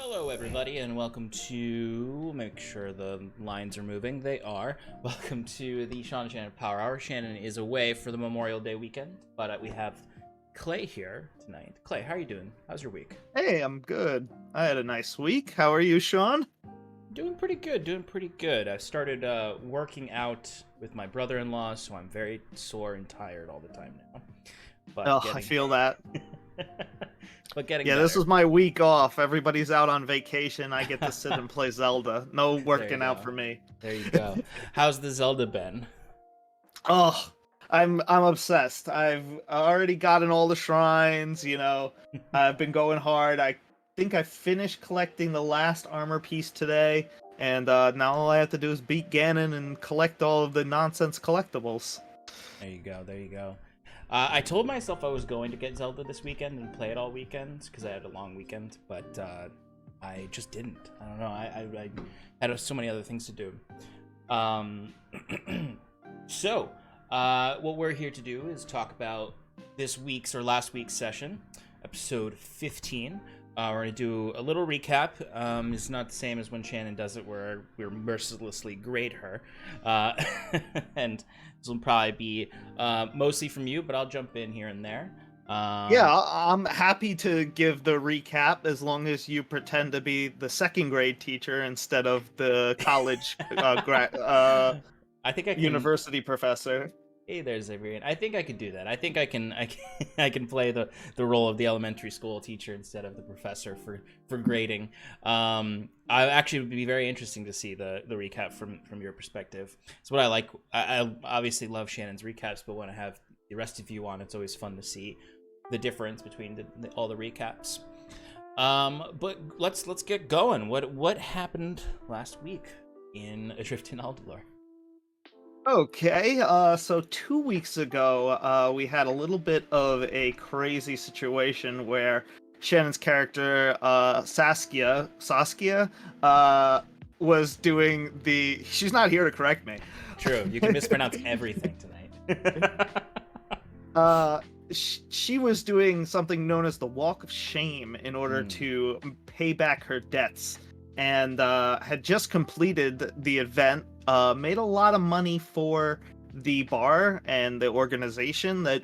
Hello, everybody, and welcome to. Make sure the lines are moving. They are. Welcome to the Shannon Power Hour. Shannon is away for the Memorial Day weekend, but we have Clay here tonight. Clay, how are you doing? How's your week? Hey, I'm good. I had a nice week. How are you, Sean? Doing pretty good. Doing pretty good. I started working out with my brother-in-law, so I'm very sore and tired all the time now. But Oh, I feel that. but getting Yeah, better. this is my week off. Everybody's out on vacation. I get to sit and play Zelda. No working out for me. There you go. How's the Zelda been? Oh, I'm obsessed. I've already gotten all the shrines, I've been going hard. I think I finished collecting the last armor piece today, and now all I have to do is beat Ganon and collect all of the nonsense collectibles. There you go. There you go. I told myself I was going to get Zelda this weekend and play it all weekend because I had a long weekend, but I just didn't. I don't know. I had so many other things to do. So, what we're here to do is talk about this week's or last week's session, episode 15. We're going to do a little recap. It's not the same as when Shannon does it, where we mercilessly grade her. And this will probably be mostly from you, but I'll jump in here and there. Yeah, I'm happy to give the recap as long as you pretend to be the second grade teacher instead of the college I think I can. University professor. Hey, there's Xavier. I think I could do that. I think I can. I can play the role of the elementary school teacher instead of the professor for grading. I actually would be very interesting to see the recap from your perspective. It's what I like. I obviously love Shannon's recaps, but when I have the rest of you on, it's always fun to see the difference between all the recaps. But let's get going. What happened last week in Adrift in Aldhalor? Okay, so 2 weeks ago, we had a little bit of a crazy situation where Shannon's character, Saskia, was doing the... She's not here to correct me. True, you can mispronounce everything tonight. She was doing something known as the Walk of Shame in order to pay back her debts, and had just completed the event. Made a lot of money for the bar and the organization that,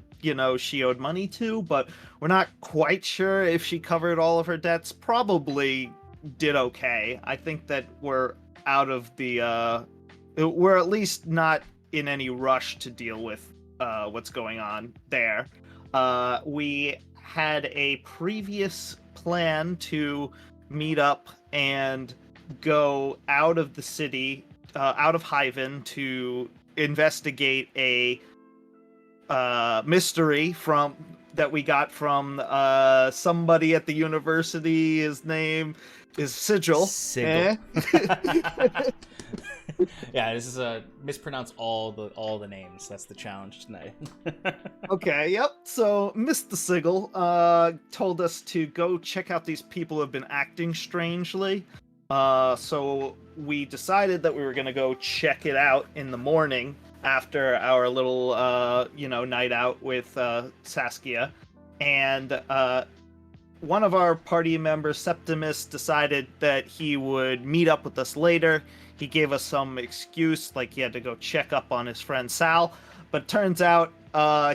she owed money to, but we're not quite sure if she covered all of her debts. Probably did okay. I think that we're out of the, we're at least not in any rush to deal with what's going on there. We had a previous plan to meet up and go out of the city, out of Hyven, to investigate a mystery that we got from somebody at the university. His name is Sigil. Yeah, this is mispronounce all the names. That's the challenge tonight. Okay, yep. So Mr. Sigil told us to go check out these people who have been acting strangely. So we decided that we were gonna go check it out in the morning after our little, night out with Saskia. And one of our party members, Septimus, decided that he would meet up with us later. He gave us some excuse, like he had to go check up on his friend Sal. But turns out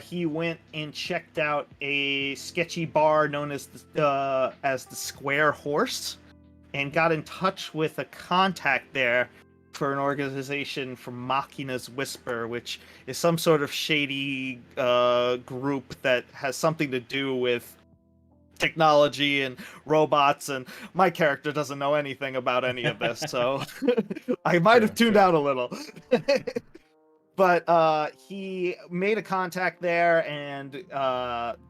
he went and checked out a sketchy bar known as the Square Horse, and got in touch with a contact there for an organization from Machina's Whisper, which is some sort of shady group that has something to do with technology and robots, and my character doesn't know anything about any of this, so I might have tuned out a little. But he made a contact there, and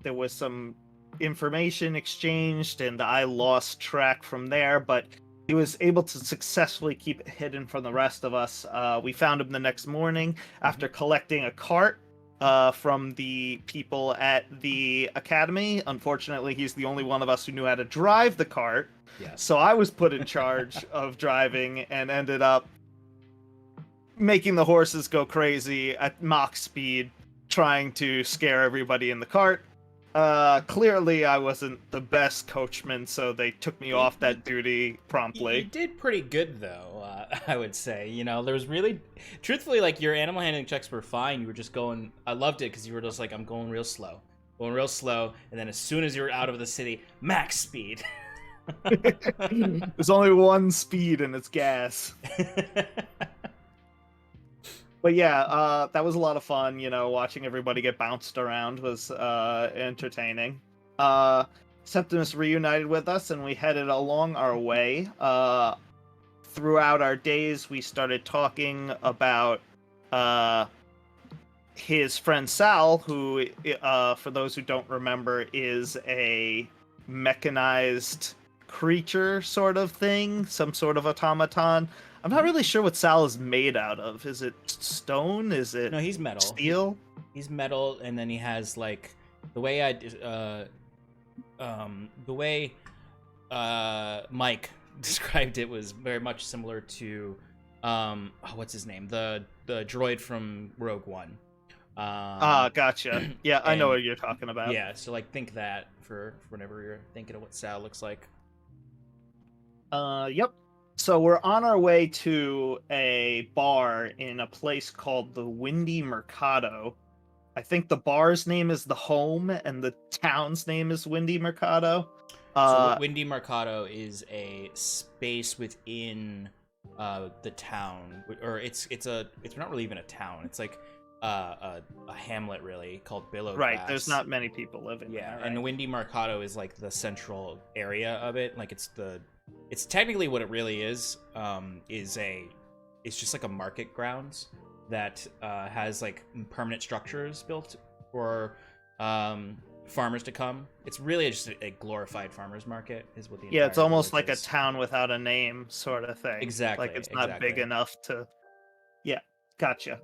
there was some information exchanged, and I lost track from there, but he was able to successfully keep it hidden from the rest of us. We found him the next morning after collecting a cart from the people at the academy. Unfortunately, he's the only one of us who knew how to drive the cart. Yes. So I was put in charge of driving and ended up making the horses go crazy at Mach speed, trying to scare everybody in the cart. Clearly I wasn't the best coachman, so they took me off You, that duty you promptly. did pretty good though. I would say. There was really, truthfully, like your animal handling checks were fine. You were just going. I loved it because you were just like, I'm going real slow, and then as soon as you're out of the city, max speed. There's only one speed and it's gas. But yeah, that was a lot of fun. Watching everybody get bounced around was entertaining. Septimus reunited with us, and we headed along our way. Throughout our days, we started talking about uh, his friend Sal, who, for those who don't remember, is a mechanized creature sort of thing, some sort of automaton. I'm not really sure what Sal is made out of. Is it stone? Is it No, he's metal. steel? He's metal, and then he has like the way the way Mike described it was very much similar to what's his name, the droid from Rogue One. Gotcha. Yeah, I know and what you're talking about. yeah, so like think that for whenever you're thinking of what Sal looks like. Yep. So we're on our way to a bar in a place called the Windy Mercado. I think the bar's name is The Home and the town's name is Windy Mercado. So Windy Mercado is a space within the town, or it's not really even a town. It's like a hamlet really called Billowgrass. Right, there's not many people living there. Right? And the Windy Mercado is like the central area of it. Like it's technically what it really is. It's just like a market grounds that has like permanent structures built for farmers to come. It's really just a glorified farmers market is what the Yeah, it's almost village like is. a town without a name sort of thing. Exactly, Like it's not exactly. big enough to. Yeah, gotcha.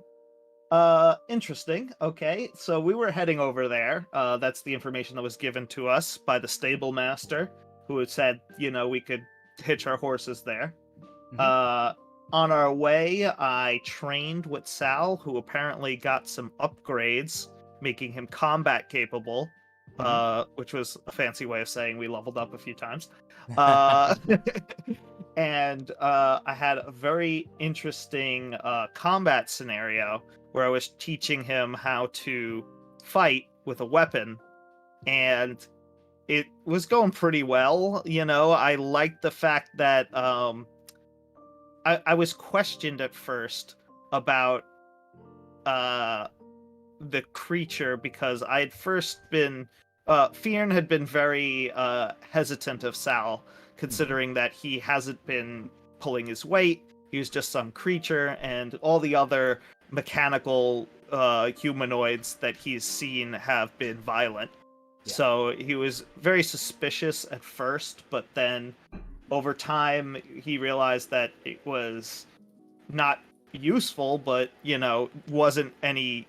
Interesting. Okay, so we were heading over there. That's the information that was given to us by the stable master, who had said, we could hitch our horses there. Mhm. On our way, I trained with Sal, who apparently got some upgrades, making him combat capable, which was a fancy way of saying we leveled up a few times. And I had a very interesting combat scenario where I was teaching him how to fight with a weapon, and it was going pretty well. I liked the fact that I was questioned at first about the creature because I had first been Fiern had been very hesitant of Sal, considering that he hasn't been pulling his weight. He was just some creature, and all the other mechanical humanoids that he's seen have been violent. Yeah. So he was very suspicious at first, but then over time he realized that it was not useful, but wasn't any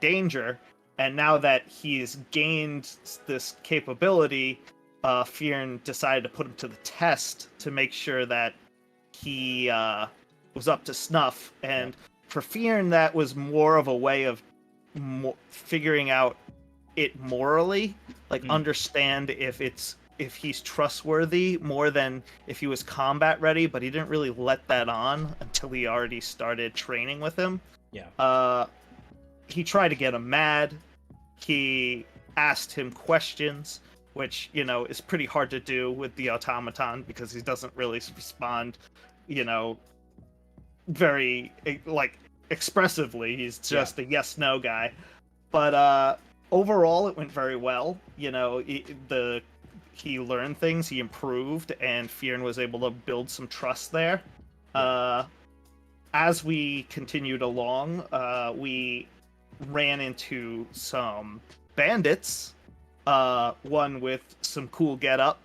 danger. And now that he's gained this capability, Fiern decided to put him to the test to make sure that he was up to snuff. And for Fiern, that was more of a way of figuring out it morally, like understand if he's trustworthy more than if he was combat ready. But he didn't really let that on until he already started training with him. Yeah. He tried to get him mad. He asked him questions, which is pretty hard to do with the automaton because he doesn't really respond, very expressively. He's just a yes/no guy. But overall, it went very well. He learned things, he improved, and Fiern was able to build some trust there. As we continued along, we ran into some bandits, one with some cool getup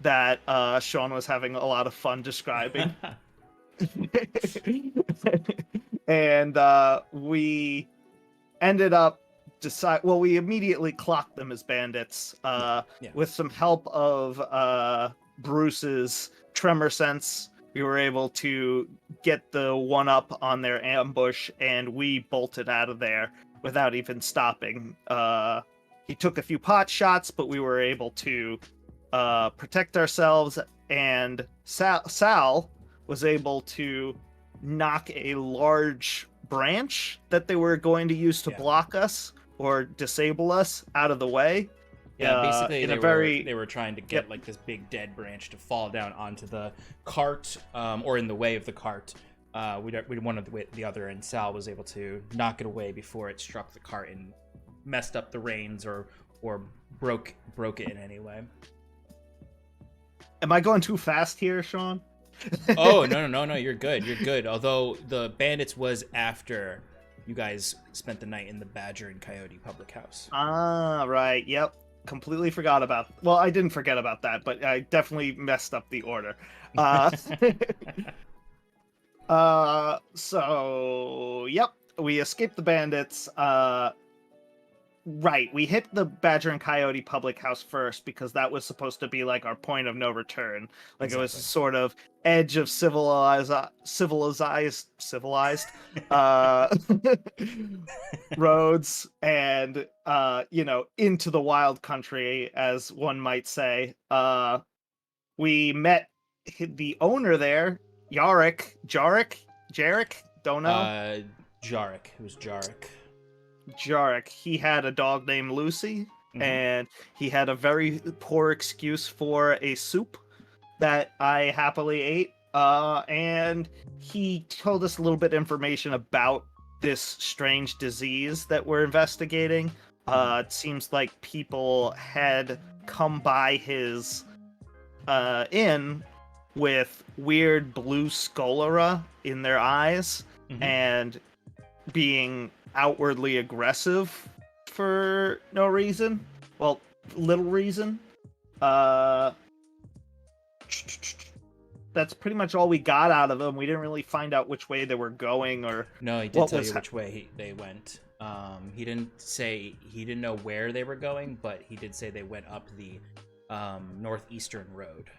that Sean was having a lot of fun describing. And we ended up we immediately clocked them as bandits with some help of Bruce's tremor sense. We were able to get the one up on their ambush, and we bolted out of there without even stopping. he took a few pot shots, but we were able to protect ourselves. And Sal was able to knock a large branch that they were going to use to block us or disable us out of the way. Yeah, basically in they a very were trying to get like this big dead branch to fall down onto the cart, or in the way of the cart. We one of the other, and Sal was able to knock it away before it struck the cart and messed up the reins or broke it in any way. Am I going too fast here, Sean? Oh, no, you're good. Although the bandits was after you guys spent the night in the Badger and Coyote public house. Ah, right. Yep. Completely forgot about. Well, I didn't forget about that, but I definitely messed up the order. So yep, we escaped the bandits. Right, we hit the Badger and Coyote public house first because that was supposed to be like our point of no return. Like It was sort of edge of civilized roads, and into the wild country, as one might say. We met the owner there, Jarek, don't know. Jarek. It was Jarek. Jarek. He had a dog named Lucy, and he had a very poor excuse for a soup that I happily ate. And he told us a little bit of information about this strange disease that we're investigating. It seems like people had come by his inn with weird blue sclera in their eyes and being outwardly aggressive for no reason. Well, little reason. That's pretty much all we got out of them. We didn't really find out which way they were going, or no, he did tell you which way they went. He didn't know where they were going, but he did say they went up the northeastern road.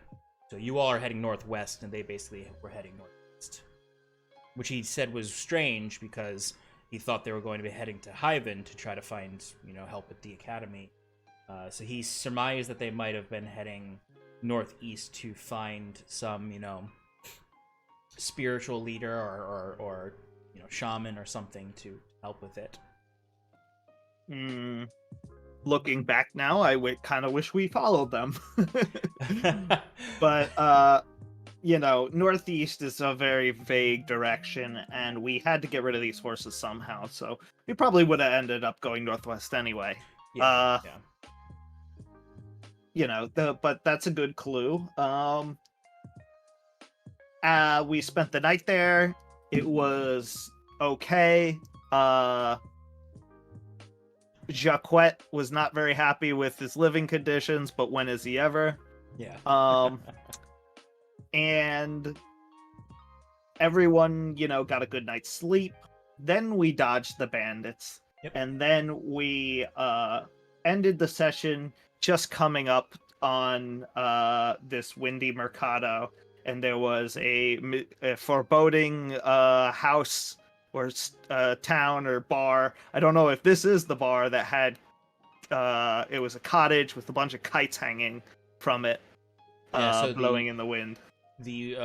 So you all are heading northwest, and they basically were heading northeast, which he said was strange because he thought they were going to be heading to Hyven to try to find, help at the academy. So he surmised that they might have been heading northeast to find some, spiritual leader or shaman or something to help with it. Looking back now, I kind of wish we followed them. But northeast is a very vague direction, and we had to get rid of these horses somehow, so we probably would have ended up going northwest anyway. But that's a good clue. We spent the night there. It was okay. Jacquet was not very happy with his living conditions, but when is he ever? Yeah. And everyone, got a good night's sleep. Then we dodged the bandits. Yep. And then we ended the session just coming up on this windy mercado. And there was a foreboding house or town or bar. I don't know if this is the bar that had it was a cottage with a bunch of kites hanging from it, blowing in the wind. The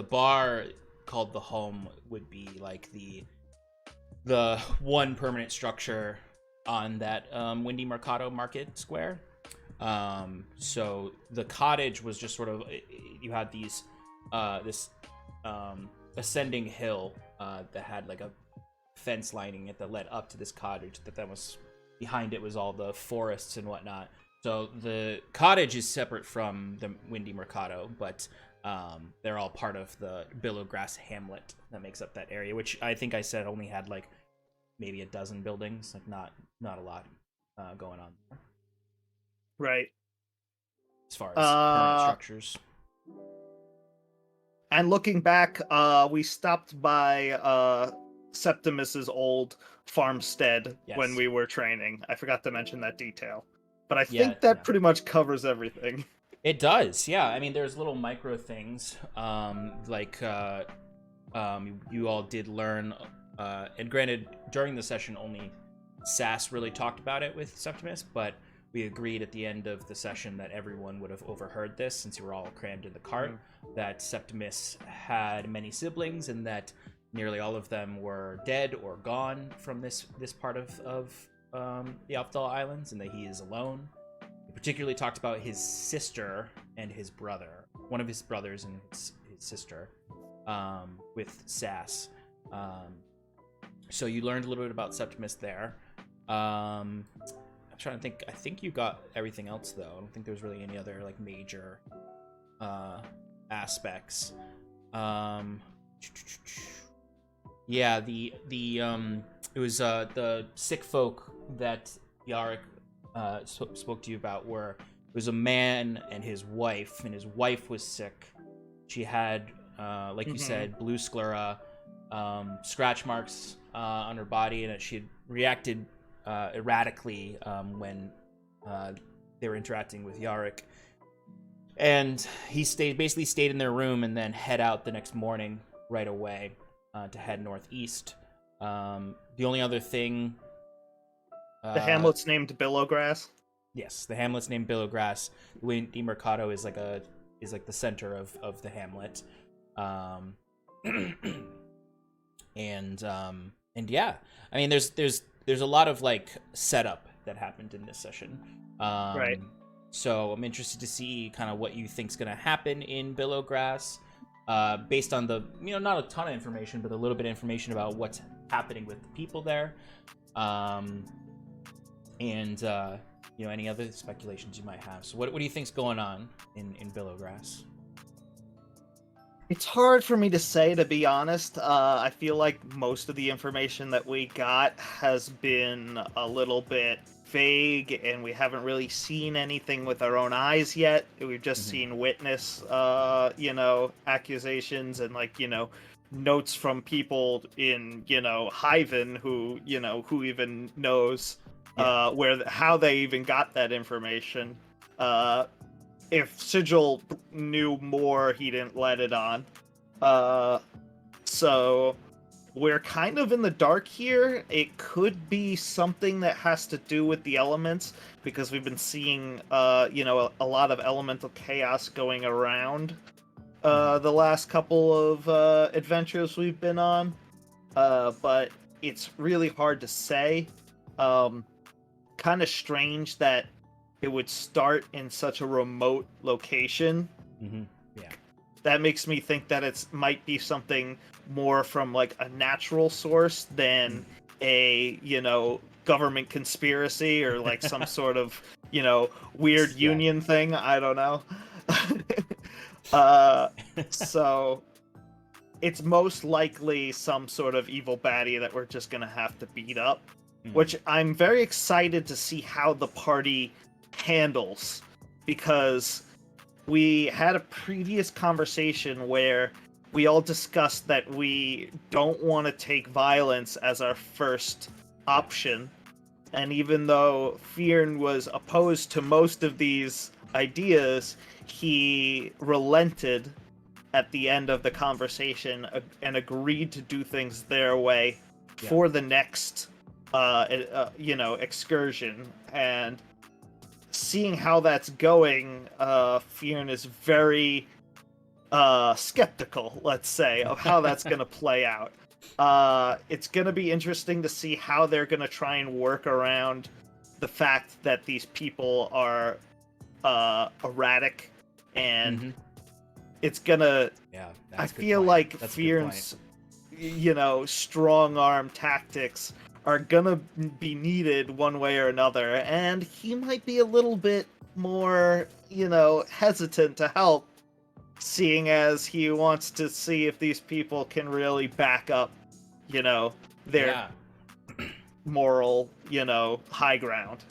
bar called the Home would be like the one permanent structure on that windy mercado market square. So the cottage was just sort of, you had these this ascending hill that had like a fence lining it that led up to this cottage that then was behind it was all the forests and whatnot. So the cottage is separate from the windy mercado, but they're all part of the Billowgrass hamlet that makes up that area, which I think I said only had like maybe a dozen buildings, like not a lot going on there. Right. As far as permanent structures. And looking back, we stopped by Septimus's old farmstead when we were training. I forgot to mention that detail. But I think that pretty much covers everything. It does, yeah. I mean, there's little micro things, like you all did learn, and granted, during the session only Sass really talked about it with Septimus, but we agreed at the end of the session that everyone would have overheard this, since you were all crammed in the cart, that Septimus had many siblings and that nearly all of them were dead or gone from this part of the Aldhalor Islands, and that he is alone. He particularly talked about his sister and his brother, one of his brothers and his sister, with Sass. So you learned a little bit about Septimus there. I'm trying to think. I think you got everything else, though. I don't think there was really any other like major aspects. Yeah, it was the sick folk that Yorke spoke to you about were, it was a man and his wife was sick. She had, like you said, blue sclera, scratch marks on her body, and that she had reacted erratically when they were interacting with Yorke. And he basically stayed in their room and then head out the next morning right away to head northeast. The only other thing... the hamlet's named Billowgrass? Yes, the hamlet's named Billowgrass. The Mercado is like the center of the hamlet. And yeah, I mean, there's a lot of like setup that happened in this session. Right. So I'm interested to see kind of what you think's gonna happen in Billowgrass, based on the, not a ton of information, but a little bit of information about what's happening with the people there, and any other speculations you might have. So what do you think's going on in Billowgrass? It's hard for me to say, to be honest. I feel like most of the information that we got has been a little bit vague, and we haven't really seen anything with our own eyes yet. We've just seen witness, accusations and, notes from people in, Hyven who even knows how they even got that information. If Sigil knew more, he didn't let it on. So we're kind of in the dark here. It could be something that has to do with the elements, because we've been seeing, a lot of elemental chaos going around the last couple of adventures we've been on. But it's really hard to say. Kind of strange that it would start in such a remote location. Yeah. That makes me think that it might be something more from like a natural source than a, government conspiracy or like some sort of, weird union thing. I don't know. So it's most likely some sort of evil baddie that we're just gonna have to beat up, which I'm very excited to see how the party handles, because we had a previous conversation where we all discussed that we don't want to take violence as our first option, and even though Fearn was opposed to most of these ideas, he relented at the end of the conversation and agreed to do things their way for the next excursion. And seeing how that's going, Fearn is very skeptical, let's say, of how that's going to play out. It's going to be interesting to see how they're going to try and work around the fact that these people are erratic, and it's going to... I feel like Fearn's, strong arm tactics are gonna be needed one way or another, and he might be a little bit more, hesitant to help, seeing as he wants to see if these people can really back up, their moral, high ground.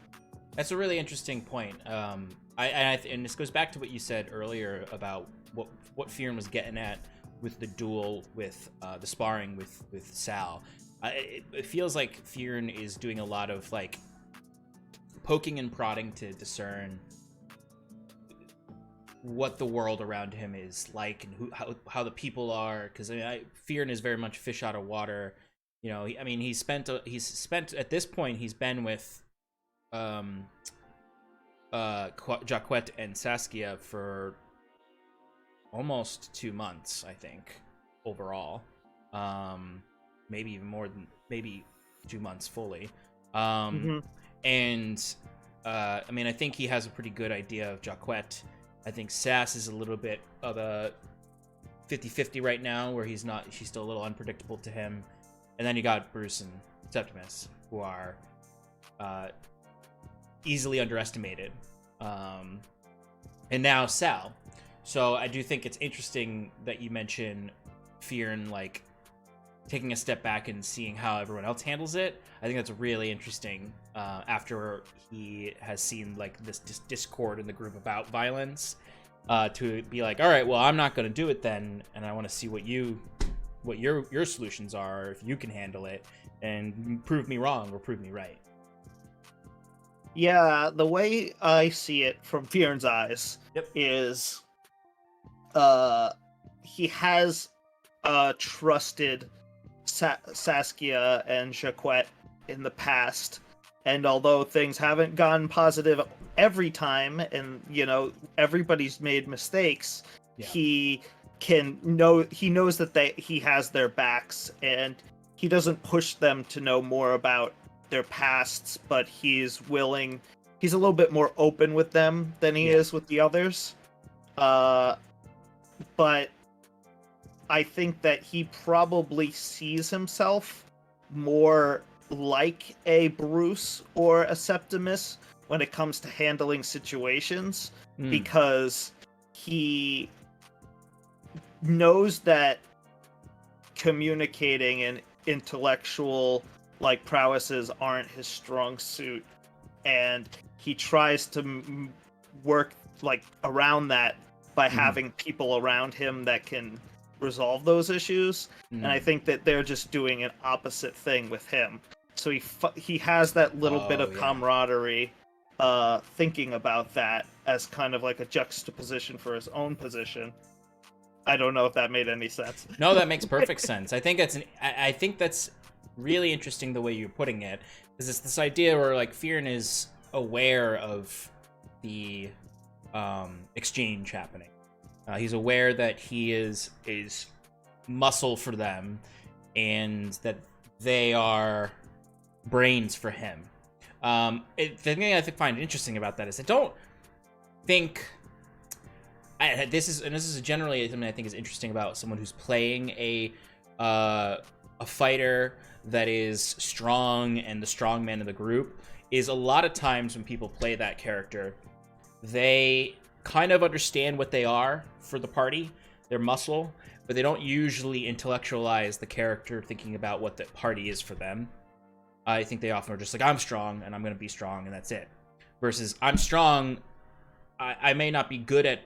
That's a really interesting point. And this goes back to what you said earlier about what Fearn was getting at with the duel, with the sparring with Sal. It feels like Fearn is doing a lot of like poking and prodding to discern what the world around him is like, and how the people are. Because Fearn is very much fish out of water, You know, I mean, he's spent at this point. He's been with um Jacquet and Saskia for almost 2 months, I think, overall. Maybe even more than maybe 2 months fully. Hmm. And I mean, I think he has a pretty good idea of Jacquet. I think Sass is a little bit of a 50-50 right now, where she's still a little unpredictable to him. And then you got Bruce and Septimus, who are easily underestimated. And now Sal. So I do think it's interesting that you mention Fearn, like, taking a step back and seeing how everyone else handles it. I think that's really interesting after he has seen, like, this discord in the group about violence, to be like, all right, well, I'm not going to do it then, and I want to see what your solutions are, if you can handle it, and prove me wrong or prove me right. Yeah, the way I see it from Fearn's eyes Yep. is he has trusted Saskia and Jacquet in the past, and although things haven't gone positive every time, and everybody's made mistakes, Yeah. he knows that he has their backs, and he doesn't push them to know more about their pasts, but he's a little bit more open with them than he is with the others. But I think that he probably sees himself more like a Bruce or a Septimus when it comes to handling situations, because he knows that communicating and intellectual, like, prowesses aren't his strong suit, and he tries to work, like, around that by having people around him that can resolve those issues. And I think that they're just doing an opposite thing with him. So he has that little bit of camaraderie, thinking about that as kind of like a juxtaposition for his own position. I don't know if that made any sense. No, that makes perfect sense. I think that's really interesting the way you're putting it, because it's this idea where, like, Fearn is aware of the exchange happening. He's aware that he is muscle for them, and that they are brains for him. The thing I find interesting about that is I don't think this is generally something I think is interesting about someone who's playing a fighter that is strong and the strong man of the group, is a lot of times when people play that character, they kind of understand what they are for the party, their muscle, but they don't usually intellectualize the character thinking about what the party is for them. I think they often are just like, I'm strong and I'm going to be strong and that's it. Versus, I'm strong, I may not be good at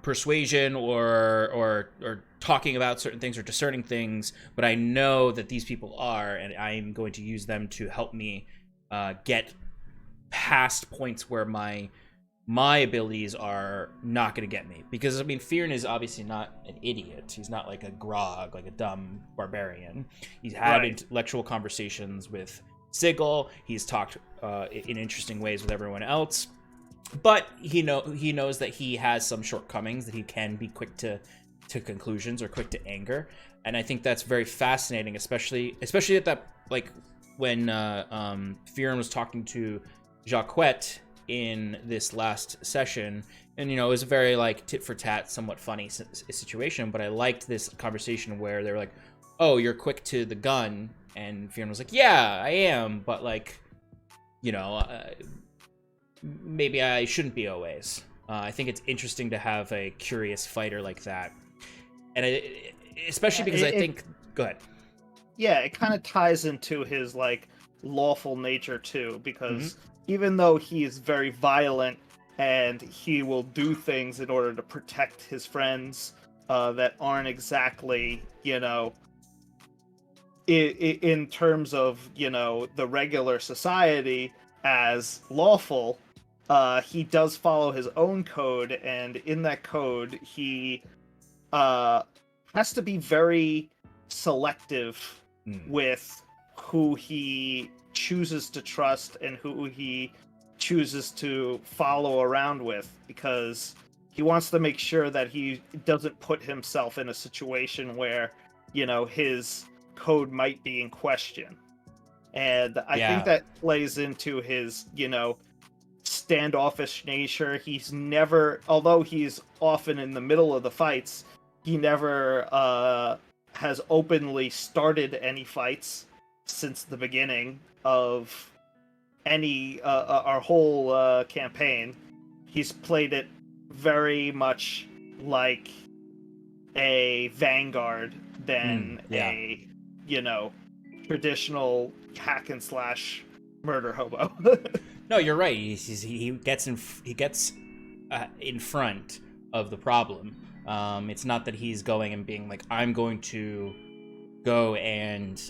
persuasion or talking about certain things or discerning things, but I know that these people are, and I'm going to use them to help me get past points where my abilities are not going to get me. Because, I mean, Fearn is obviously not an idiot. He's not like a grog, like a dumb barbarian. He's had intellectual conversations with Sigil. He's talked in interesting ways with everyone else. But he knows that he has some shortcomings, that he can be quick to conclusions or quick to anger. And I think that's very fascinating, especially at that, like, when Fearn was talking to Jacquet in this last session, and it was a very, like, tit for tat, somewhat funny situation, but I liked this conversation where they were like, oh, you're quick to the gun, and Fearn was like, yeah, I am, but, like, maybe I shouldn't be always. I think it's interesting to have a curious fighter like that, and especially because I think go ahead. Yeah, it kind of ties into his, like, lawful nature too, because even though he is very violent and he will do things in order to protect his friends that aren't exactly, in terms of, the regular society as lawful, he does follow his own code, and in that code, he has to be very selective with who he chooses to trust and who he chooses to follow around with, because he wants to make sure that he doesn't put himself in a situation where, his code might be in question. And I think Yeah. that plays into his, standoffish nature. He's never, although he's often in the middle of the fights, he never has openly started any fights since the beginning of our whole campaign. He's played it very much like a vanguard than Yeah. a, traditional hack and slash murder hobo. No, you're right. He gets in front of the problem. It's not that he's going and being like, I'm going to go and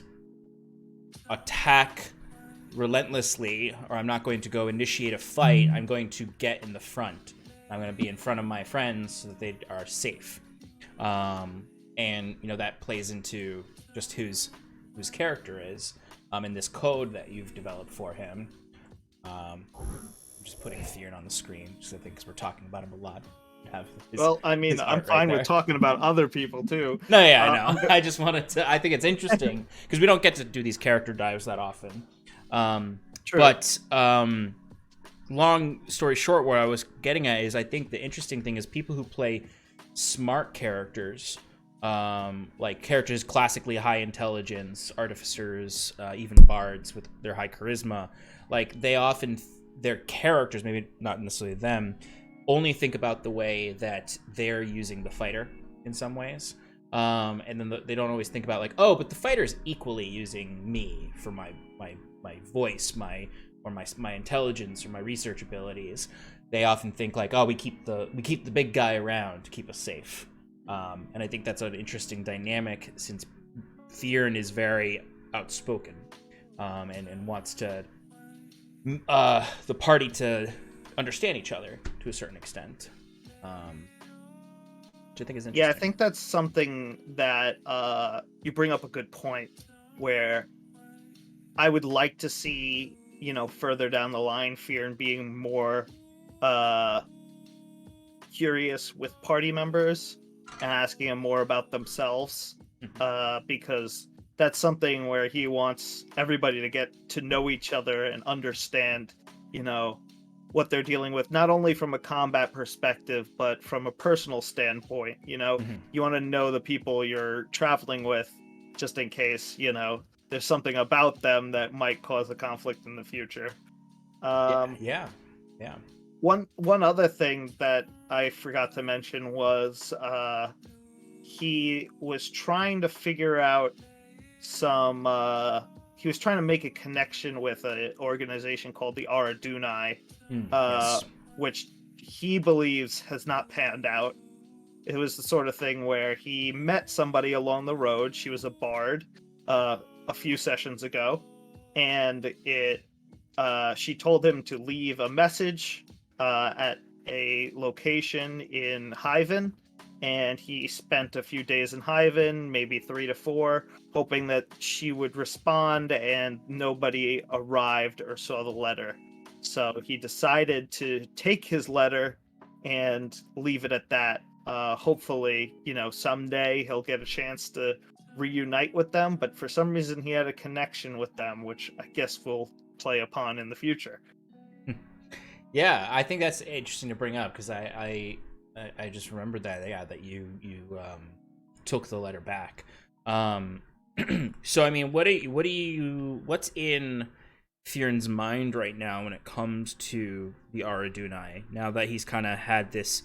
attack relentlessly, or I'm not going to go initiate a fight. I'm going to get in the front. I'm going to be in front of my friends so that they are safe. And that plays into just whose character is in this code that you've developed for him. I'm just putting Fearn on the screen because I think we're talking about him a lot. I'm fine with talking about other people too. No, yeah, I know. I just wanted to. I think it's interesting because we don't get to do these character dives that often. True. But long story short, where I was getting at is I think the interesting thing is people who play smart characters, like characters classically high intelligence, artificers, even bards with their high charisma, like they often, their characters, maybe not necessarily them, only think about the way that they're using the fighter in some ways. And then they don't always think about like, oh, but the fighter's equally using me for my voice, my intelligence or my research abilities. They often think like, oh, we keep the big guy around to keep us safe. And I think that's an interesting dynamic since Fearn is very outspoken, and wants to the party to understand each other to a certain extent, which I think is interesting. Yeah, I think that's something that you bring up a good point, where I would like to see, further down the line, Fearn being more curious with party members and asking them more about themselves, because that's something where he wants everybody to get to know each other and understand, what they're dealing with, not only from a combat perspective, but from a personal standpoint. You want to know the people you're traveling with, just in case, there's something about them that might cause a conflict in the future. Yeah. One other thing that I forgot to mention was he was trying to figure out he was trying to make a connection with an organization called the Aradunai, Yes. which he believes has not panned out. It was the sort of thing where he met somebody along the road. She was a bard a few sessions ago, and she told him to leave a message at a location in Hyven, and he spent a few days in Hyven, maybe 3 to 4, hoping that she would respond, and nobody arrived or saw the letter. So he decided to take his letter and leave it at that. Hopefully, someday he'll get a chance to reunite with them, but for some reason he had a connection with them, which I guess we'll play upon in the future. Yeah, I think that's interesting to bring up because I just remembered that you took the letter back. So I mean, what's in Fearn's mind right now when it comes to the Aradunai? Now that he's kind of had this,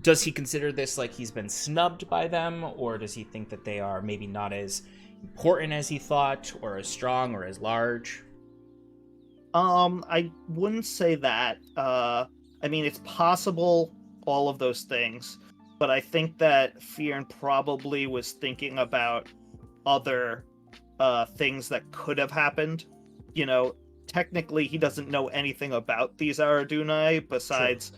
does he consider this like he's been snubbed by them, or does he think that they are maybe not as important as he thought, or as strong, or as large? I wouldn't say that. I mean, it's possible, all of those things, but I think that Fearn probably was thinking about other things that could have happened. Technically, he doesn't know anything about these Aradunai besides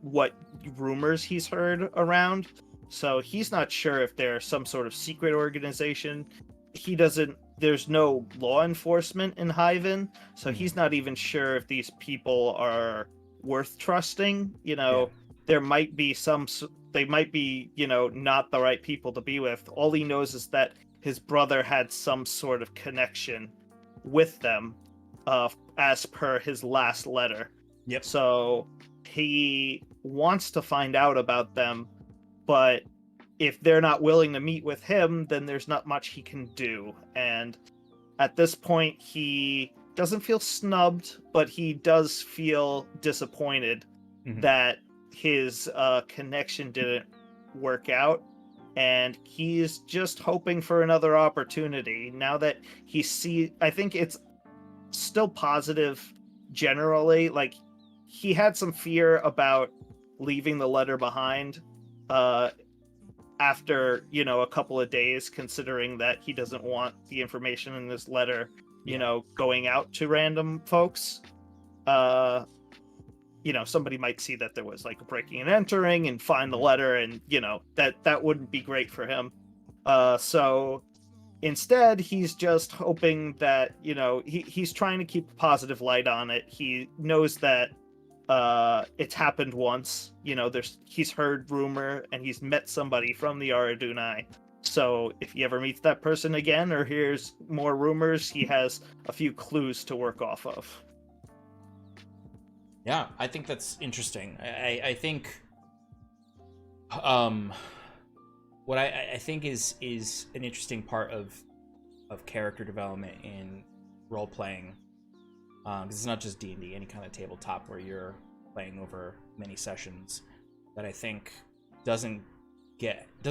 what rumors he's heard around. So he's not sure if they're some sort of secret organization. he doesn't. There's no law enforcement in Hyven, so he's not even sure if these people are worth trusting. Yeah. There might be they might be, not the right people to be with. All he knows is that his brother had some sort of connection with them, as per his last letter. Yep. So he wants to find out about them, but if they're not willing to meet with him, then there's not much he can do. And at this point, he doesn't feel snubbed, but he does feel disappointed that his connection didn't work out. And he's just hoping for another opportunity. Now that I think it's still positive generally. Like, he had some fear about leaving the letter behind, after a couple of days, considering that he doesn't want the information in this letter going out to random folks. Somebody might see that there was like a breaking and entering and find the letter, and that wouldn't be great for him. So instead, he's just hoping that he's trying to keep a positive light on it. He knows that it's happened once. He's heard rumor and he's met somebody from the Aradunai. So if he ever meets that person again or hears more rumors, he has a few clues to work off of. Yeah, I think that's interesting. I think what I think is an interesting part of character development in role playing, because it's not just D&D, any kind of tabletop where you're playing over many sessions, that I think doesn't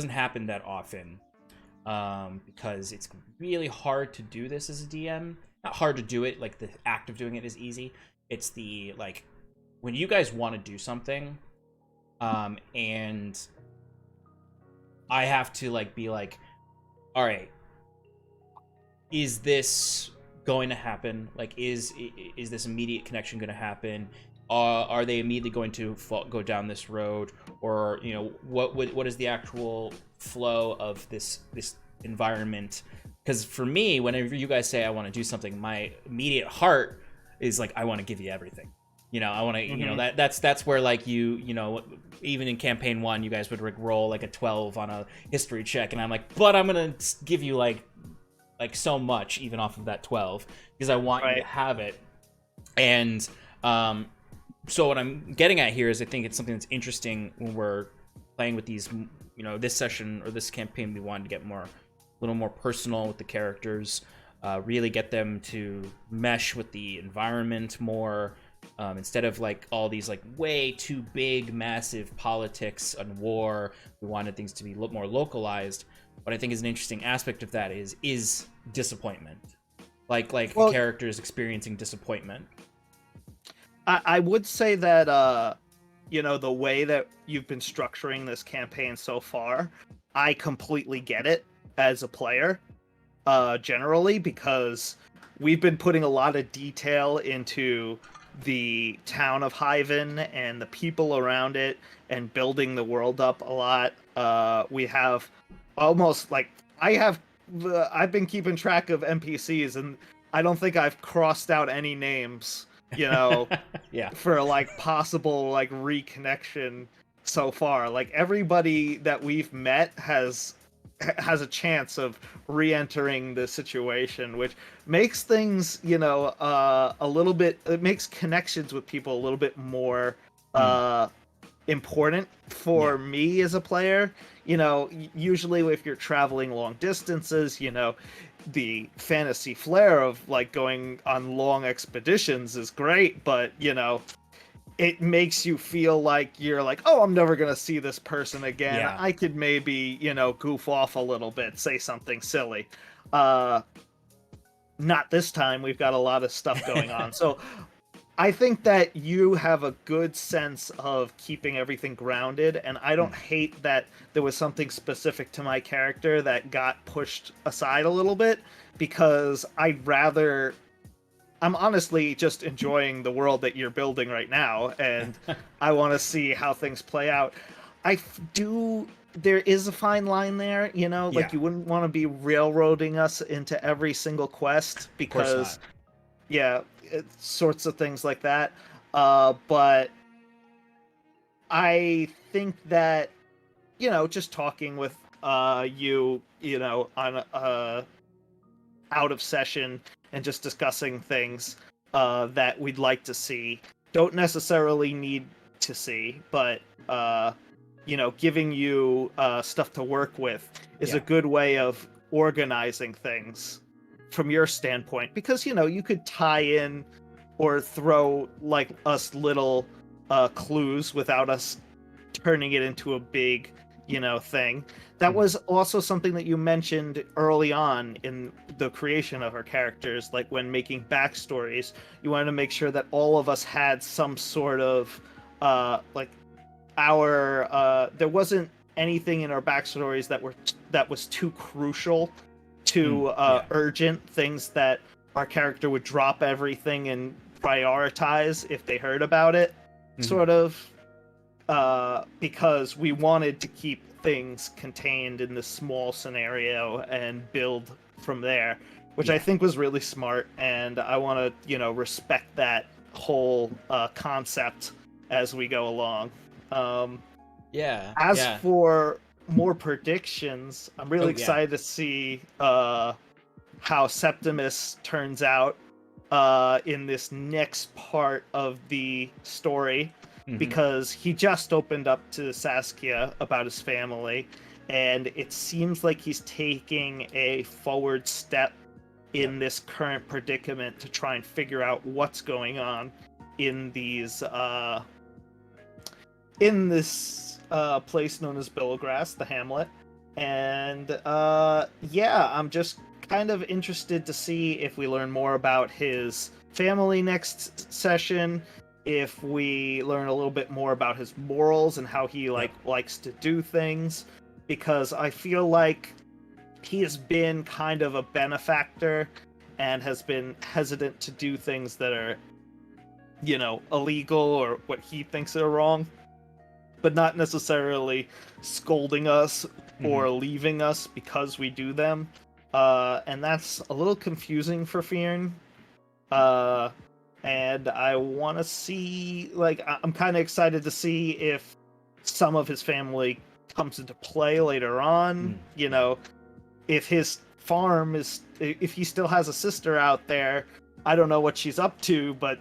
happen that often, because it's really hard to do this as a DM. Not hard to do it, like the act of doing it is easy. It's the, like, when you guys want to do something, and I have to like be like, all right, is this going to happen? Like, is this immediate connection going to happen? Are they immediately going to go down this road, or what is the actual flow of this environment? Because for me, whenever you guys say I want to do something, my immediate heart is like, I want to give you everything. I want to, that's where, like, even in campaign 1, you guys would roll like a 12 on a history check, and I'm like, but I'm gonna give you like so much even off of that 12 because I want you to have it. And so what I'm getting at here is I think it's something that's interesting when we're playing with these, this session or this campaign. We wanted to get a little more personal with the characters, really get them to mesh with the environment more, instead of like all these like way too big, massive politics and war. We wanted things to be a little more localized. What I think is an interesting aspect of that is disappointment, like the characters experiencing disappointment. I would say that the way that you've been structuring this campaign so far, I completely get it as a player, generally, because we've been putting a lot of detail into the town of Hyven and the people around it and building the world up a lot. We have almost like I've been keeping track of NPCs, and I don't think I've crossed out any names, yeah, for like possible like reconnection so far. Like, everybody that we've met has a chance of re-entering the situation, which makes things, a little bit. It makes connections with people a little bit more important for me as a player. Usually if you're traveling long distances, the fantasy flair of like going on long expeditions is great, but it makes you feel like you're like, oh, I'm never gonna see this person again. Yeah. I could maybe, goof off a little bit, say something silly. Not this time. We've got a lot of stuff going on. So I think that you have a good sense of keeping everything grounded, and I don't hate that there was something specific to my character that got pushed aside a little bit, because I'm honestly just enjoying the world that you're building right now, and I want to see how things play out. I do there is a fine line there, you know, Yeah, like you wouldn't want to be railroading us into every single quest of course not. because, yeah, sorts of things like that. But I think that, you know, just talking with you know, on out of session and just discussing things that we'd like to see, don't necessarily need to see, but you know, giving you stuff to work with is a Yeah, good way of organizing things from your standpoint, because you know you could tie in or throw like us little clues without us turning it into a big, you know, thing. That mhm. was also something that you mentioned early on in the creation of our characters, like when making backstories, you wanted to make sure that all of us had some sort of like our there wasn't anything in our backstories that was too crucial, too Yeah. urgent, things that our character would drop everything and prioritize if they heard about it, Mhm. sort of, because we wanted to keep things contained in this small scenario and build from there, which I Yeah. think was really smart, and I want to, you know, respect that whole concept as we go along. Um, Yeah. as Yeah. for more predictions, I'm really Oh yeah. excited to see how Septimus turns out in this next part of the story, Hmm. because he just opened up to Saskia about his family, and it seems like he's taking a forward step Yep. in this current predicament to try and figure out what's going on in these in this place known as Billowgrass, the hamlet. And yeah, I'm just kind of interested to see if we learn more about his family next session, if we learn a little bit more about his morals and how he Yep. likes to do things, because I feel like he has been kind of a benefactor and has been hesitant to do things that are, you know, illegal or what he thinks are wrong, but not necessarily scolding us Hmm. or leaving us because we do them. And that's a little confusing for Fionn. Uh, and I want to see, like, I'm kind of excited to see if some of his family comes into play later on. You Yeah. know, if his farm is, if he still has a sister out there, I don't know what she's up to, but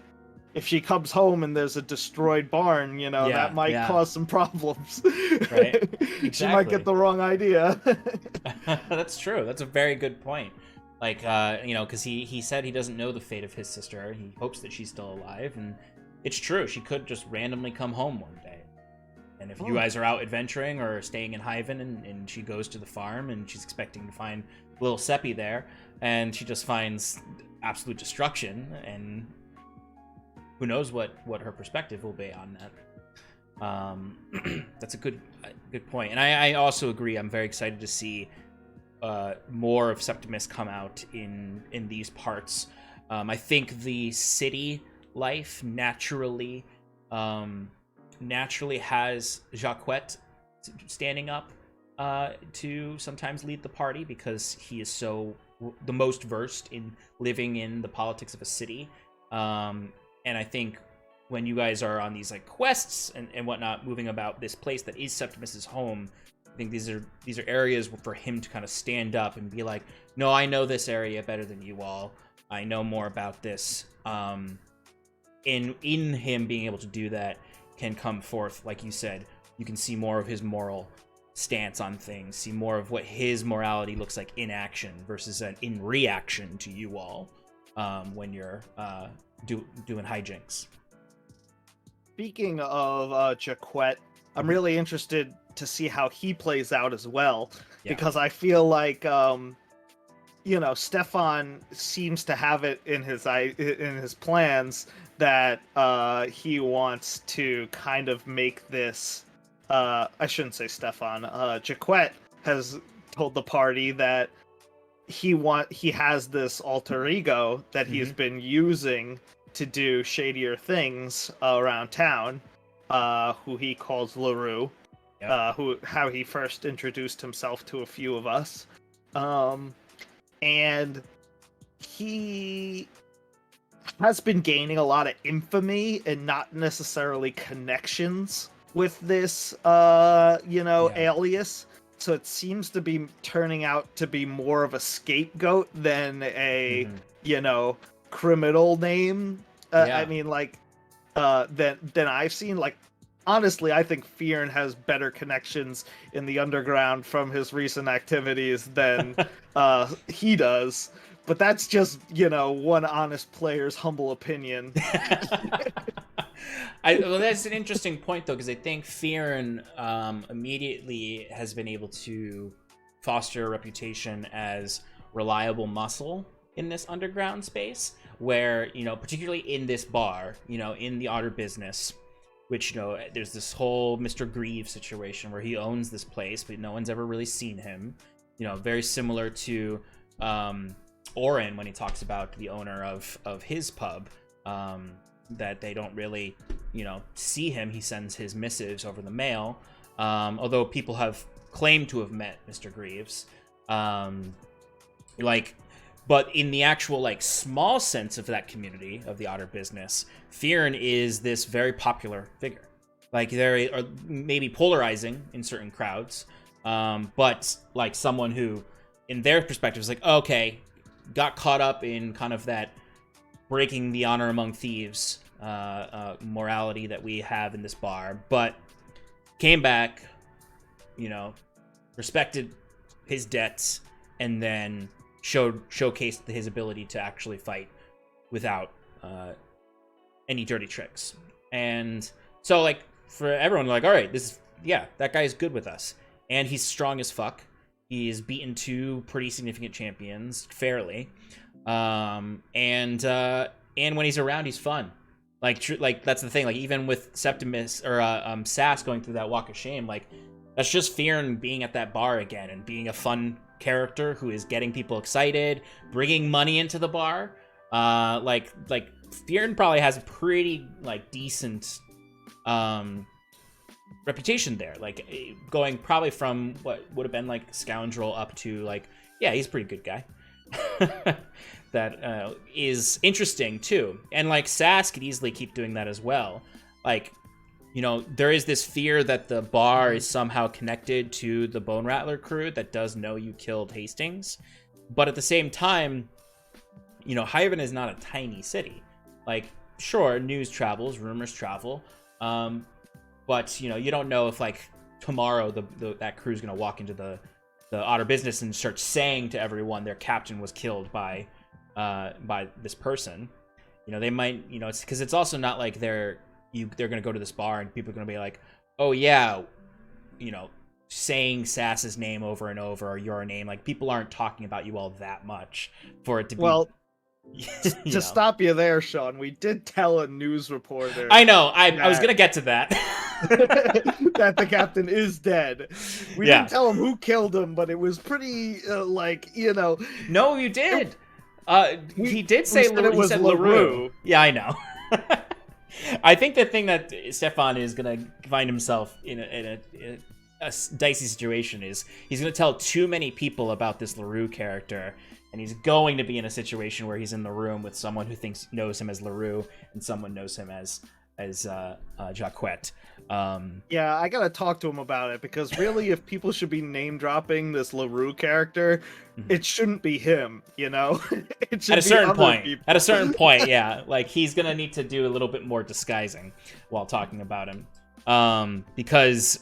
if she comes home and there's a destroyed barn, you know, that Yeah. might Yeah. cause some problems. Right. She might get Exactly. the wrong idea. That's true. That's a very good point. Like, you know, because he said he doesn't know the fate of his sister. He hopes that she's still alive, and it's true. She could just randomly come home one day. And if you Hmm. guys are out adventuring or staying in Hyven, and she goes to the farm and she's expecting to find little Seppi there, and she just finds absolute destruction, and who knows what her perspective will be on that. That's a good point, and I also agree. I'm very excited to see more of Septimus come out in these parts. I think the city life naturally has Jacquet standing up to sometimes lead the party, because he is so the most versed in living in the politics of a city. And I think when you guys are on these like quests and whatnot, moving about this place that is Septimus's home, I think these are areas for him to kind of stand up and be like, no, I know this area better than you all. I know more about this. In him being able to do that can come forth, like you said, you can see more of his moral stance on things, see more of what his morality looks like in action versus in reaction to you all, when you're doing hijinks. Speaking of Jaquette, I'm Mhm. really interested to see how he plays out as well, Yeah. because I feel like you know, Stefan seems to have it in his plans that he wants to kind of make this. I shouldn't say Stefan. Jaquette has told the party that he has this alter ego that he's Hmm. been using to do shadier things around town, who he calls LaRue. Yep. how he first introduced himself to a few of us. And he has been gaining a lot of infamy and not necessarily connections with this Yeah. alias. So it seems to be turning out to be more of a scapegoat than a, Hmm. criminal name. I Yeah. mean, like, than I've seen. Like, honestly, I think Fearn has better connections in the underground from his recent activities than he does. But that's just, one honest player's humble opinion. Well, that's an interesting point though, because I think Fearn immediately has been able to foster a reputation as reliable muscle in this underground space, where particularly in this bar, in the Otter business, which there's this whole Mr. Grieve situation where he owns this place, but no one's ever really seen him. Very similar to Oren when he talks about the owner of his pub. That they don't really, see him. He sends his missives over the mail. Although people have claimed to have met Mr. Greaves. But in the actual, small sense of that community, of the Otter business, Fearn is this very popular figure. They are maybe polarizing in certain crowds, but, someone who, in their perspective, is okay, got caught up in kind of that breaking the honor among thieves morality that we have in this bar, but came back, respected his debts, and then showcased his ability to actually fight without any dirty tricks. And so, for everyone, all right, that guy is good with us, and he's strong as fuck. He's beaten 2 pretty significant champions fairly. And when he's around, he's fun. That's the thing. Even with Septimus or Sass going through that walk of shame, that's just Fearn being at that bar again and being a fun character who is getting people excited, bringing money into the bar. Fearn probably has a pretty decent reputation there. Going probably from what would have been scoundrel up to yeah, he's a pretty good guy. That is interesting too, and Sass could easily keep doing that as well. There is this fear that the bar is somehow connected to the Bone Rattler crew that does know you killed Hastings, but at the same time, Hyven is not a tiny city. Sure, news travels, rumors travel, but you don't know if tomorrow that crew's gonna walk into the Otter business and start saying to everyone their captain was killed by this person. They might, it's because it's also not they're gonna go to this bar and people are gonna be oh yeah, saying Sass's name over and over, or your name. People aren't talking about you all that much for it to be. Well, to stop you there, Sean, we did tell a news reporter. I know. I was gonna get to that. That the captain is dead. We didn't tell him who killed him, but it was pretty No, you did. He did say it was LaRue. Yeah, I know. I think the thing that Stefan is gonna find himself in a dicey situation is he's gonna tell too many people about this LaRue character, and he's going to be in a situation where he's in the room with someone who knows him as LaRue and someone knows him as Jacquette. Yeah, I gotta talk to him about it, because really, if people should be name dropping this LaRue character, it shouldn't be him, It should at a certain point. people. At a certain point, yeah, he's gonna need to do a little bit more disguising while talking about him, because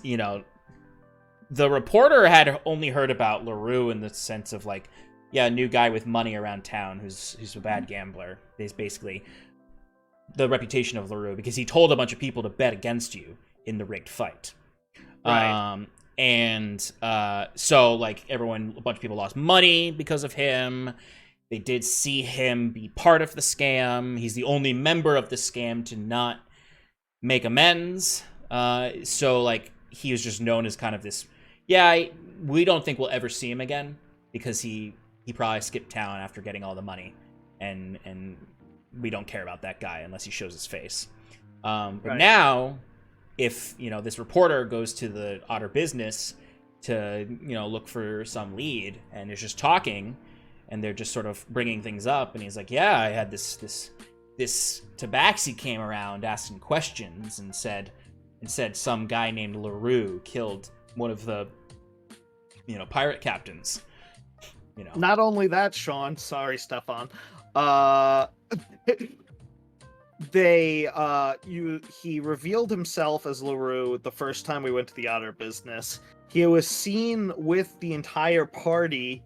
the reporter had only heard about LaRue in the sense of a new guy with money around town who's a bad gambler. There's basically the reputation of LaRue because he told a bunch of people to bet against you in the rigged fight. Right. So everyone, a bunch of people lost money because of him. They did see him be part of the scam. He's the only member of the scam to not make amends. So he was just known as kind of this. Yeah, we don't think we'll ever see him again because he probably skipped town after getting all the money, and we don't care about that guy unless he shows his face. But now if this reporter goes to the Otter business to look for some lead and is just talking, and they're just sort of bringing things up, and he's like, yeah, I had this tabaxi came around asking questions and said some guy named LaRue killed one of the pirate captains. Not only that, Sean, sorry, Stefan, he revealed himself as LaRue the first time we went to the Otter business. He was seen with the entire party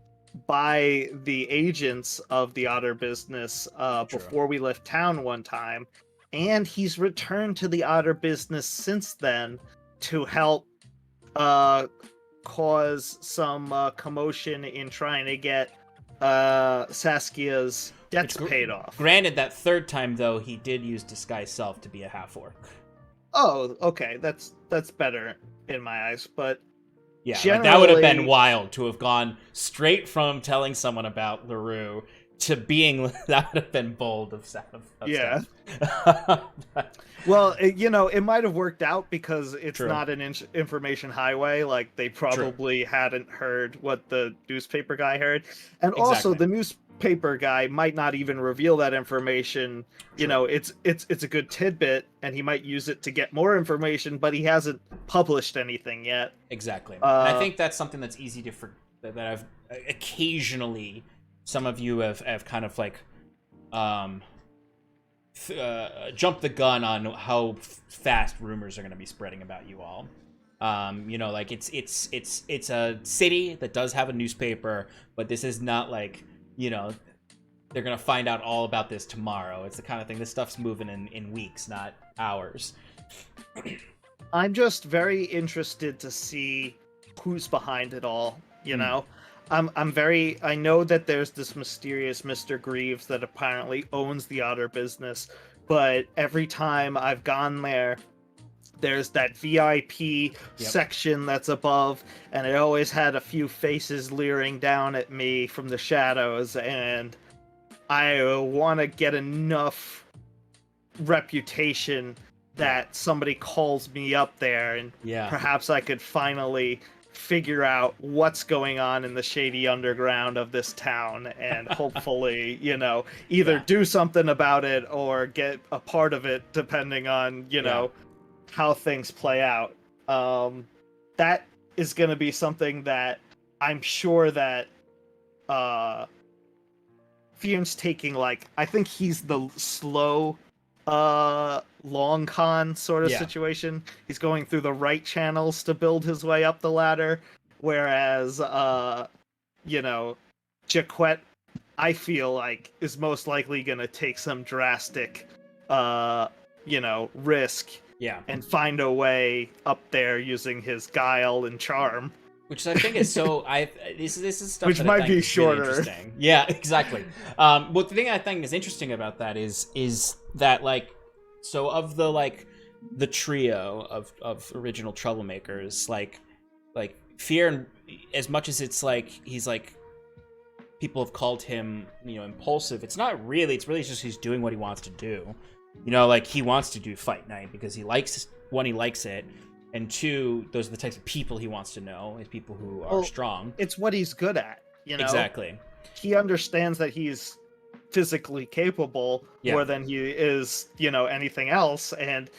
by the agents of the Otter business before we left town one time, and he's returned to the Otter business since then to help cause some commotion in trying to get Saskia's debts paid off. Granted, that third time though, he did use disguise self to be a half-orc. Oh, okay, that's better in my eyes, but yeah, that would have been wild to have gone straight from telling someone about LaRue to being that would have been bold of yeah. Well, it might have worked out because it's not an information highway. Like, they probably hadn't heard what the newspaper guy heard. And also, the newspaper guy might not even reveal that information. It's a good tidbit, and he might use it to get more information, but he hasn't published anything yet. Exactly. I think that's something that's easy to that I've occasionally, some of you have kind of like jump the gun on how fast rumors are going to be spreading about you all. Like it's a city that does have a newspaper, but this is not like, they're going to find out all about this tomorrow. It's the kind of thing, this stuff's moving in weeks, not hours. I'm just very interested to see who's behind it all, I know that there's this mysterious Mr. Greaves that apparently owns the Otter business, but every time I've gone there, there's that VIP section that's above, and it always had a few faces leering down at me from the shadows, and I want to get enough reputation that somebody calls me up there, and perhaps I could finally figure out what's going on in the shady underground of this town, and hopefully, either do something about it or get a part of it, depending on, how things play out. That is going to be something that I'm sure that Fion's taking, I think he's the slow long con sort of situation. He's going through the right channels to build his way up the ladder, whereas Jaquette, I feel like, is most likely gonna take some drastic risk and find a way up there using his guile and charm. Which I think is so. This is stuff which that might I think be shorter. Really interesting. Yeah, exactly. But the thing I think is interesting about that is that so of the trio of original troublemakers, like Fear, as much as it's he's people have called him impulsive. It's not really. It's really just he's doing what he wants to do. He wants to do Fight Night because he likes it. And two, those are the types of people he wants to know, is people who are strong. It's what he's good at, Exactly. He understands that he's physically capable more than he is, anything else. And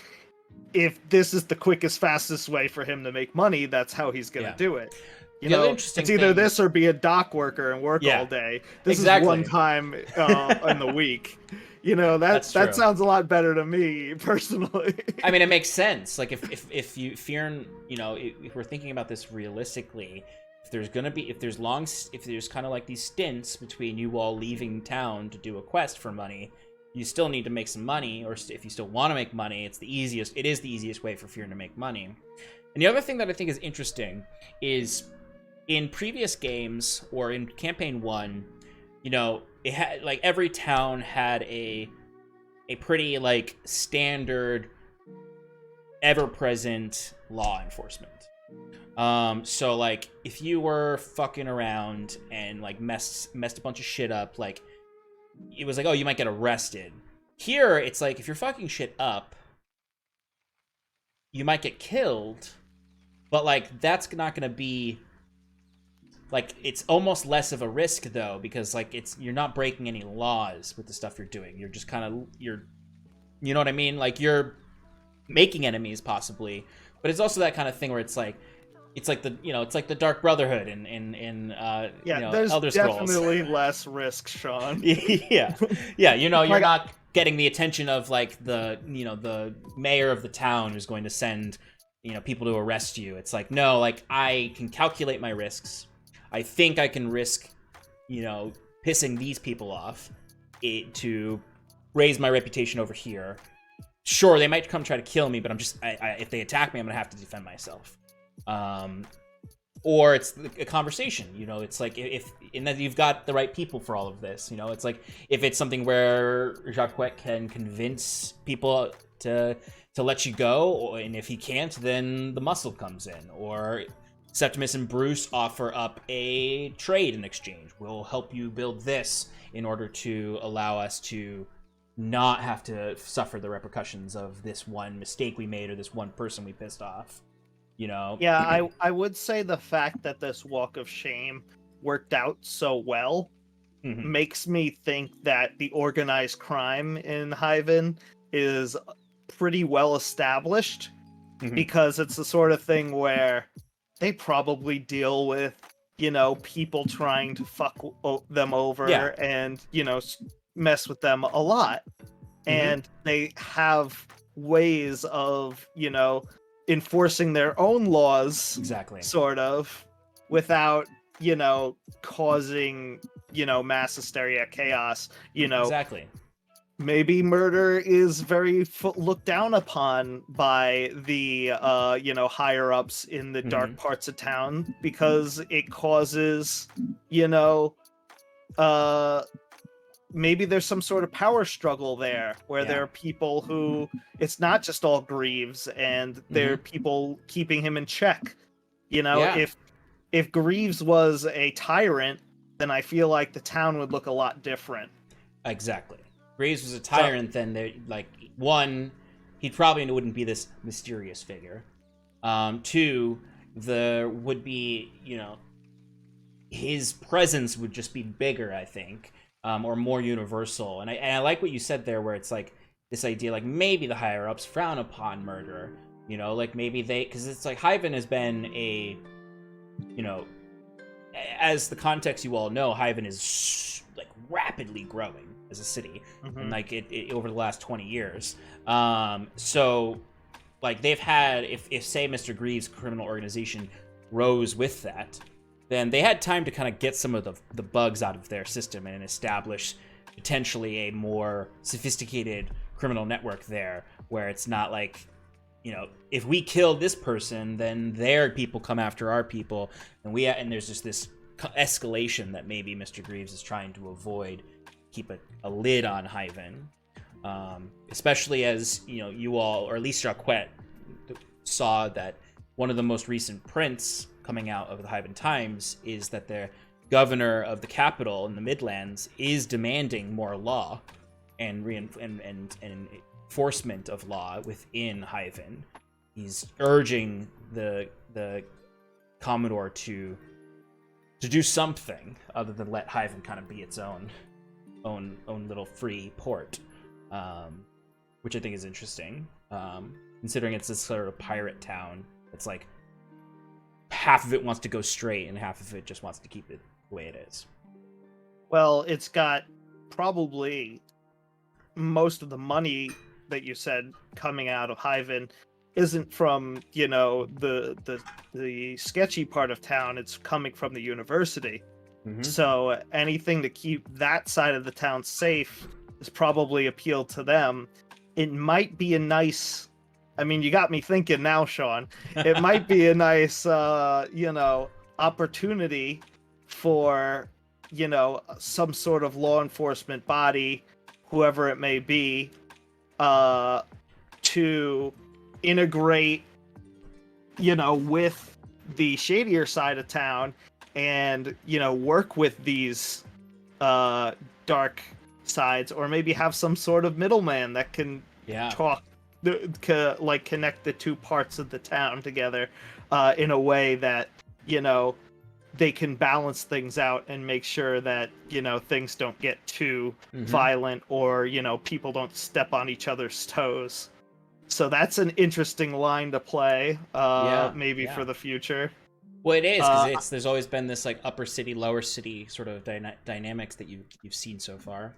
if this is the quickest, fastest way for him to make money, that's how he's going to do it. It's either this or be a dock worker and work all day. This is one time in the week. That sounds a lot better to me personally. I mean, it makes sense. If you fear, if we're thinking about this realistically, if there's kind of these stints between you all leaving town to do a quest for money, you still need to make some money, or if you still want to make money, it is the easiest way for Fear to make money. And the other thing that I think is interesting is in previous games or in campaign 1, it had every town had a pretty standard ever-present law enforcement. So if you were fucking around and messed a bunch of shit up, it was oh, you might get arrested. Here it's if you're fucking shit up, you might get killed, but like that's not going to be like, it's almost less of a risk though, because like you're not breaking any laws with the stuff you're doing. You're just kind of you know what I mean? Like you're making enemies possibly, but it's also that kind of thing where it's like the Dark Brotherhood in there's Elder Scrolls. definitely less risk, Sean. yeah, you're Like, not getting the attention of like the mayor of the town who's going to send people to arrest you. It's like, no, like I can calculate my risks. I think I can risk pissing these people off to raise my reputation over here. Sure, they might come try to kill me, but if they attack me, I'm gonna have to defend myself. Or it's a conversation, it's like if and then you've got the right people for all of this, it's like if it's something where Jacques can convince people to let you go, and if he can't, then the muscle comes in, or Septimus and Bruce offer up a trade in exchange. We'll help you build this in order to allow us to not have to suffer the repercussions of this one mistake we made or this one person we pissed off. Yeah, I would say the fact that this walk of shame worked out so well makes me think that the organized crime in Hyven is pretty well established, because it's the sort of thing where they probably deal with, people trying to fuck them over and, mess with them a lot. And they have ways of, enforcing their own laws, exactly, sort of, without causing mass hysteria, chaos. Exactly. Maybe murder is very looked down upon by the higher ups in the dark parts of town, because it causes maybe there's some sort of power struggle there, where there are people who, it's not just all Greaves, and there are people keeping him in check. If Greaves was a tyrant, then I feel like the town would look a lot different. Exactly. Greaves was a tyrant, then one, he probably wouldn't be this mysterious figure. Two, there would be, his presence would just be bigger, I think. Or more universal, and I like what you said there, where it's like this idea, like maybe the higher ups frown upon murder, like maybe because it's like Hyven has been as the context you all know, Hyven is like rapidly growing as a city, and like it over the last 20 years. So like they've had, if say Mr. Greaves' criminal organization rose with that, then they had time to kind of get some of the bugs out of their system and establish potentially a more sophisticated criminal network there, where it's not like, if we kill this person, then their people come after our people, and there's just this escalation that maybe Mr. Greaves is trying to avoid, keep a lid on Hyven, especially as you all, or at least Jacques, saw that one of the most recent prints coming out of the Hyven Times is that the governor of the capital in the Midlands is demanding more law and enforcement of law within Hyven. He's urging the Commodore to do something other than let Hyven kind of be its own little free port, which I think is interesting, considering it's this sort of pirate town. It's like half of it wants to go straight and half of it just wants to keep it the way it is. Well, it's got probably most of the money that you said coming out of Hyven isn't from, the sketchy part of town. It's coming from the university. So anything to keep that side of the town safe is probably appealed to them. It might be a nice, I mean, you got me thinking now, Sean. It might be a nice, opportunity for, some sort of law enforcement body, whoever it may be, to integrate, with the shadier side of town and, work with these dark sides, or maybe have some sort of middleman that can talk like connect the two parts of the town together in a way that, they can balance things out and make sure that, things don't get too violent, or, people don't step on each other's toes. So that's an interesting line to play, maybe for the future. Well, it is, because there's always been this like upper city, lower city sort of dynamics that you've seen so far.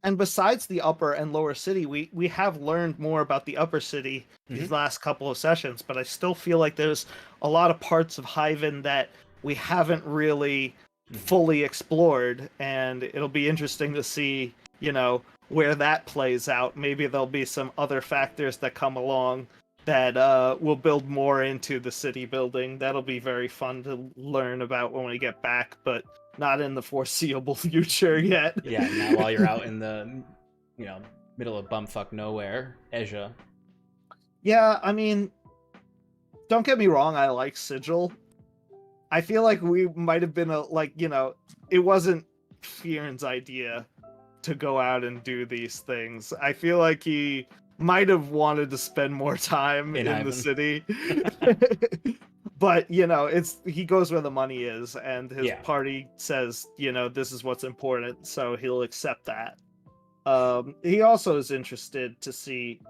And besides the upper and lower city, we have learned more about the upper city these last couple of sessions, but I still feel like there's a lot of parts of Hyven that we haven't really fully explored, and it'll be interesting to see, where that plays out. Maybe there'll be some other factors that come along that will build more into the city building. That'll be very fun to learn about when we get back, but not in the foreseeable future yet. Yeah, not while you're out in the, middle of bumfuck nowhere, Asia. Yeah, I mean, don't get me wrong, I like Sigil. I feel like we might have been it wasn't Fearn's idea to go out and do these things. I feel like he might have wanted to spend more time in the city. But, he goes where the money is, and his party says, this is what's important, so he'll accept that. He also is interested to see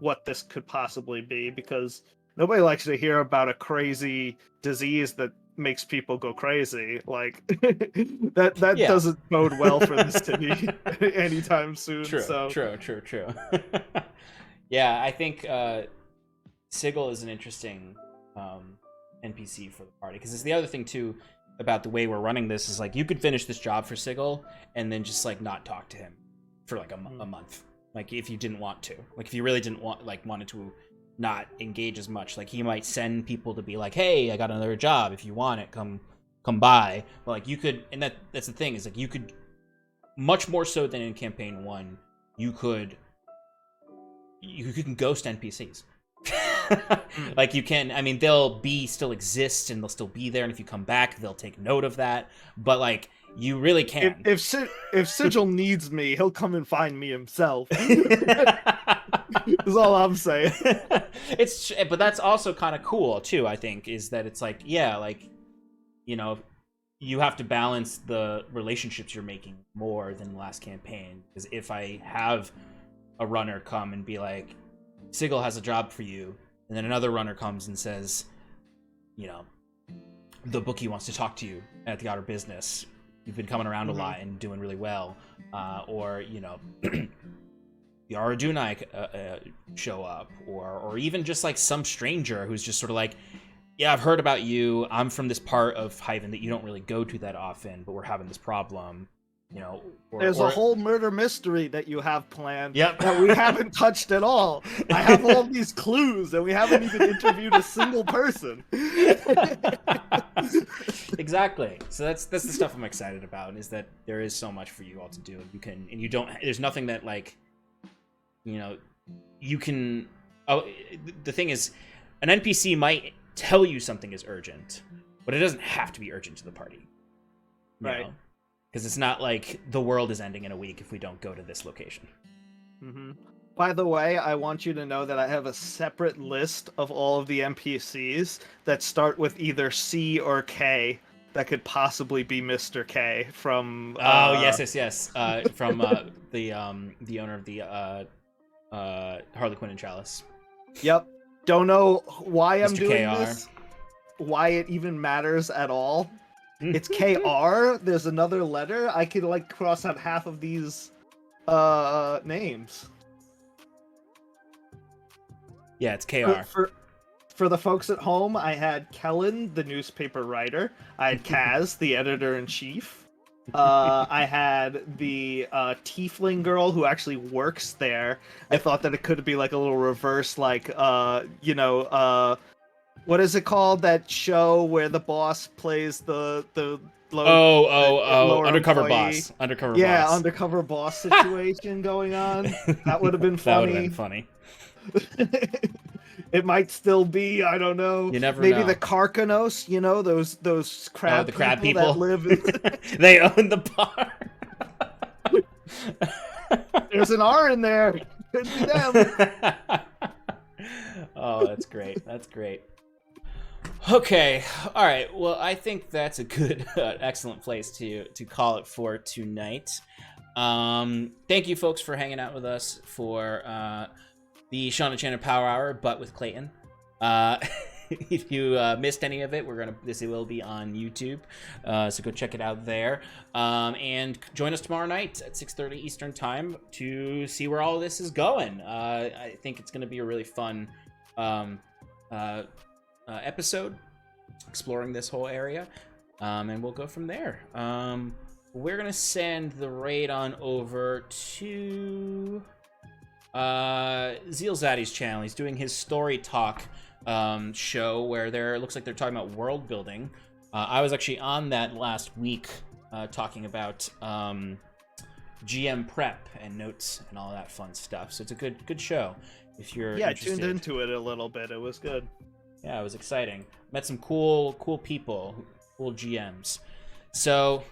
what this could possibly be, because nobody likes to hear about a crazy disease that makes people go crazy. Like, that doesn't bode well for the city anytime soon. True. Yeah, I think Sigil is an interesting NPC for the party, because it's the other thing too about the way we're running this is like you could finish this job for Sigil and then just like not talk to him for like a month, like if you didn't want to, like if you really didn't wanted to not engage as much, like he might send people to be like, hey, I got another job, if you want it, come by. But like you could, and that's the thing, is like you could, much more so than in campaign 1, you can ghost NPCs. Like you can, I mean, they'll still exist and they'll still be there, and if you come back they'll take note of that, but like you really can. If Sigil needs me, he'll come and find me himself. Is all I'm saying. But that's also kind of cool too, I think, is that it's like, yeah, like, you have to balance the relationships you're making more than the last campaign. Because if I have a runner come and be like, Sigil has a job for you, and then another runner comes and says, the bookie wants to talk to you at the Outer Business, you've been coming around a lot and doing really well, or the Aradunai show up, or even just like some stranger who's just sort of like, yeah, I've heard about you, I'm from this part of Hyven that you don't really go to that often, but we're having this problem. There's a whole murder mystery that you have planned that we haven't touched at all. I have all these clues and we haven't even interviewed a single person. Exactly. So that's the stuff I'm excited about, is that there is so much for you all to do, and you don't, there's nothing that like, you can, the thing is, an NPC might tell you something is urgent, but it doesn't have to be urgent to the party. Right. Because it's not like the world is ending in a week if we don't go to this location. By the way, I want you to know that I have a separate list of all of the NPCs that start with either C or K that could possibly be Mr. K from... yes. From the owner of the Harley Quinn and Chalice. Yep. Don't know why I'm Mr. doing KR. this, why it even matters at all. It's KR. There's another letter. I could like cross out half of these names. Yeah, it's KR. For the folks at home, I had Kellen, the newspaper writer. I had Kaz, the editor-in-chief. I had the tiefling girl who actually works there. I thought that it could be like a little reverse, like, what is it called? That show where the boss plays the undercover boss. Yeah, undercover boss situation going on. That would have been funny. That would have been funny. It might still be, I don't know. You never Maybe know. The Karkanos, those crab, the crab people that live in... They own the bar. There's an R in there. Could be them. Oh, that's great. That's great. Okay. All right. Well, I think that's a good, excellent place to call it for tonight. Thank you, folks, for hanging out with us for the Shannon Power Hour, but with Clayton. If you missed any of it, this will be on YouTube, so go check it out there. And join us tomorrow night at 6:30 Eastern Time to see where all this is going. I think it's going to be a really fun episode, exploring this whole area, and we'll go from there. We're gonna send the raid on over to Zealzaddy's channel. He's doing his story talk show where looks like they're talking about world building. I was actually on that last week talking about GM prep and notes and all that fun stuff. So it's a good show if you're interested. I tuned into it a little bit. It was good. Yeah, it was exciting. Met some cool people, cool GMs. So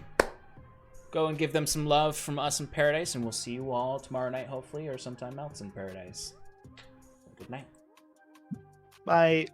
go and give them some love from us in Paradise, and we'll see you all tomorrow night, hopefully, or sometime else in Paradise. Good night. Bye.